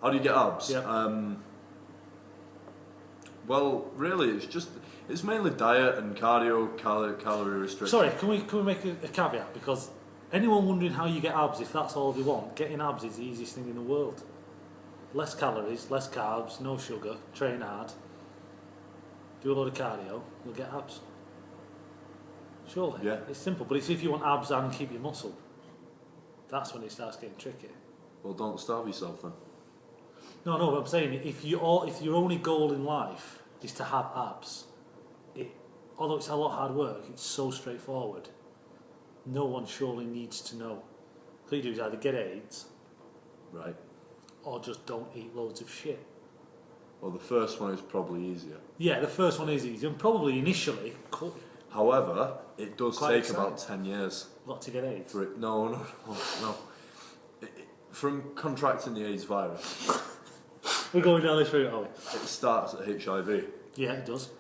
How do you get abs? Yeah. Well, really, it's mainly diet and cardio, calorie restriction. Sorry, can we make a caveat? Because anyone wondering how you get abs, if that's all they want, getting abs is the easiest thing in the world. Less calories, less carbs, no sugar, train hard, do a load of cardio, you'll get abs. Surely. Yeah. It's simple, but it's if you want abs and keep your muscle. That's when it starts getting tricky. Well, don't starve yourself then. No, but I'm saying if your only goal in life is to have abs, although it's a lot of hard work, it's so straightforward. No one surely needs to know. All you do is either get AIDS, Right. or just don't eat loads of shit. Well, the first one is probably easier. Yeah, the first one is easy, and probably initially However, it does Quite take exciting. about 10 years got to get AIDS. for it. No. From contracting the AIDS virus, We're going down this route, are we? it starts at HIV, Yeah, it does.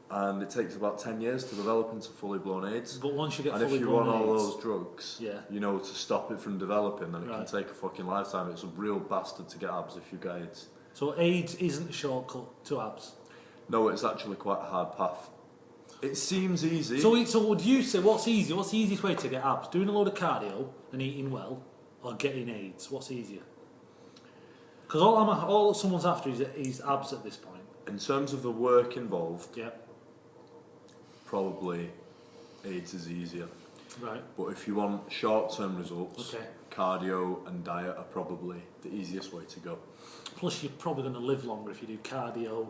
and it takes about 10 years to develop into fully blown AIDS. But once you get And if fully you blown want all AIDS, those drugs, Yeah. to stop it from developing, then it Right. can take a fucking lifetime. It's a real bastard to get abs if you get AIDS. so AIDS isn't a shortcut to abs. No, it's actually quite a hard path. It seems easy. So would you say what's easy? What's the easiest way to get abs? Doing a load of cardio and eating well, or getting AIDS? What's easier? Because all someone's after is abs at this point. In terms of the work involved, Yeah. probably AIDS is easier. Right. But if you want short-term results, Okay. cardio and diet are probably the easiest way to go. Plus, you're probably going to live longer if you do cardio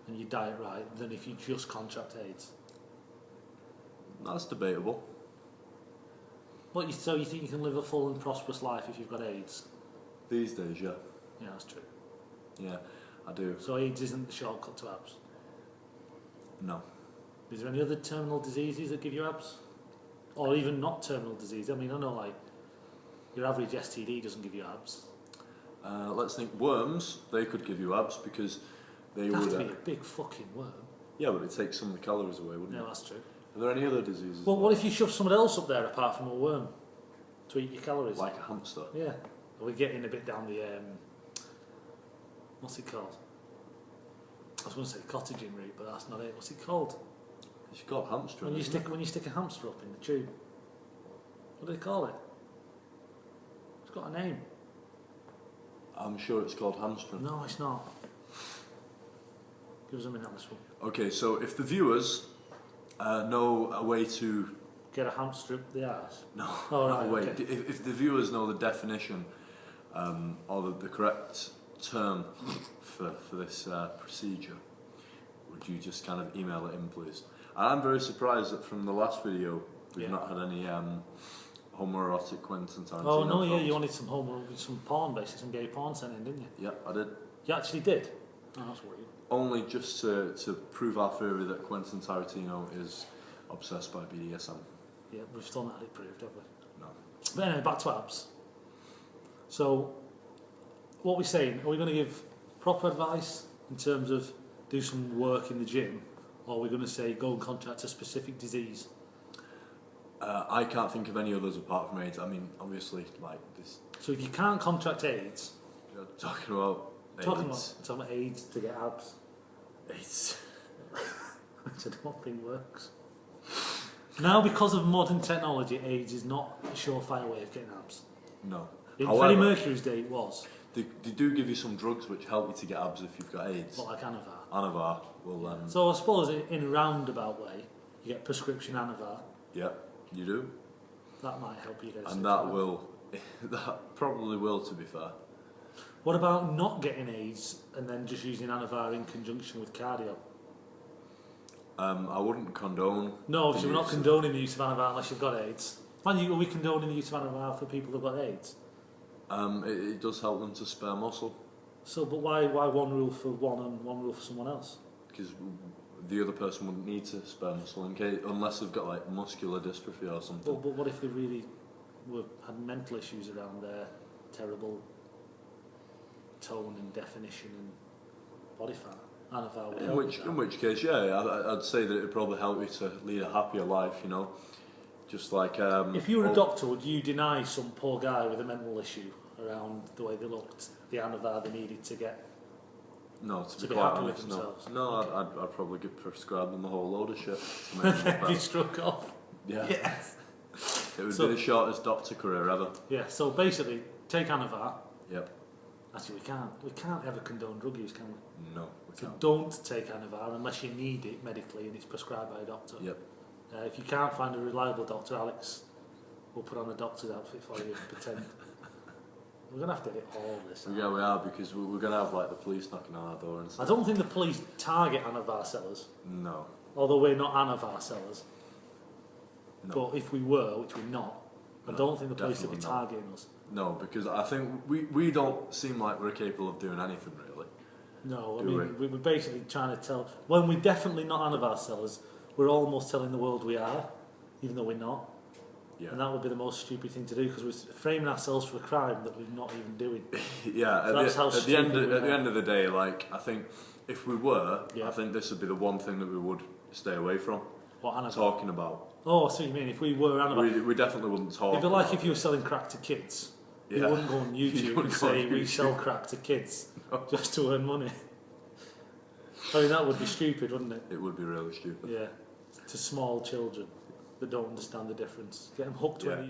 and you diet right than if you just contract AIDS. That's debatable. So you think you can live a full and prosperous life if you've got AIDS? These days, yeah. Yeah, that's true. Yeah, I do. So AIDS isn't the shortcut to abs. No. Is there any other terminal diseases that give you abs? Or even not terminal disease? I mean, I know like your average STD doesn't give you abs. Let's think. Worms, they could give you abs because they It'd have would... to be a big fucking worm. Yeah, but it takes some of the calories away, wouldn't No, it? that's true. Are there any other diseases? Well, what if you shove someone else up there apart from a worm to eat your calories? Like a hamster? Yeah. Are we getting a bit down the what's it called? I was going to say cottaging route, but that's not it. What's it called? It's called hamstering. When you stick a hamster up in the tube. What do they call it? It's got a name. I'm sure it's called hamstring. No, it's not. Give us a minute on this one. Okay, so if the viewers know a way to... Get a hamster up the arse. No, Oh, right, no, wait. okay. If the viewers know the definition or the correct term for this procedure, would you just kind of email it in, please? And I'm very surprised that from the last video we've not had any homoerotic Quentin Tarantino Oh no, films. you wanted some porn, basically some gay porn sent in, didn't you? Yeah, I did. You actually did? Oh, that's weird. Only just to prove our theory that Quentin Tarantino is obsessed by BDSM. Yeah, we've still not had it proved, have we? No. But anyway, back to abs. So, what we're saying, are we going to give proper advice in terms of do some work in the gym, or are we going to say go and contract a specific disease? I can't think of any others apart from AIDS. I mean, obviously, like this. So if you can't contract AIDS, You're talking about AIDS. talking about AIDS to get abs, AIDS. which I don't think works. Now, because of modern technology, AIDS is not a surefire way of getting abs. No. In However, Freddie Mercury's day, it was. They do give you some drugs which help you to get abs if you've got AIDS. But like Anavar. Anavar will. So I suppose in a roundabout way, you get prescription Anavar. Yeah, you do, That might help you get. and that will. That probably will, to be fair. What about not getting AIDS and then just using Anavar in conjunction with cardio? I wouldn't condone. No, obviously the we're not use of- condoning the use of Anavar unless you've got AIDS. Are we condoning the use of Anavar for people who've got AIDS? It does help them to spare muscle So, but why one rule for one and one rule for someone else? because the other person wouldn't need to spare muscle in case, unless they've got like muscular dystrophy or something. But what if they really had mental issues around their terrible tone and definition and body fat? Anavar would help with that. In which case, yeah, I'd say that it would probably help you to lead a happier life, you know. Just like... If you were a doctor, would you deny some poor guy with a mental issue around the way they looked, the Anavar they needed to get No, to to be be quite happy with honest, no. themselves. No, Okay. I'd probably prescribe them a whole load of shit to make them They'd be better. struck off. Yeah. Yes. It would So- be the shortest doctor career ever. Yeah, so basically, take Anavar. Yep. Actually, we can't ever condone drug use, can we? No, we So can't. don't take Anavar unless you need it medically and it's prescribed by a doctor. Yep. If you can't find a reliable doctor, Alex will put on a doctor's outfit for you and pretend. We're going to have to edit all this out. Yeah, we are, because we're going to have like the police knocking on our door and I stuff. don't think the police target Anavar sellers, No. although we're not Anavar sellers. No. But if we were, which we're not, I No, don't think the police would be definitely not. targeting us. No, because I think we don't seem like we're capable of doing anything really. No, I Do mean, we're basically trying to tell... When we're definitely not Anavar sellers, we're almost telling the world we are, even though we're not. Yeah. And that would be the most stupid thing to do, because we're framing ourselves for a crime that we're not even doing. Yeah, So that's how at the end stupid we at the are. end of the day, like, I think if we were, Yeah. I think this would be the one thing that we would stay away from What, Anavar? talking about. Oh, I see what you mean. If we were Anavar... We definitely wouldn't talk. It'd be like about if you were selling crack to kids. Yeah. You wouldn't go on You YouTube and wouldn't go on say, we YouTube. sell crack to kids just to earn money. I mean, that would be stupid, wouldn't it? It would be really stupid. Yeah. To small children that don't understand the difference. Get them hooked Yeah. when they're young.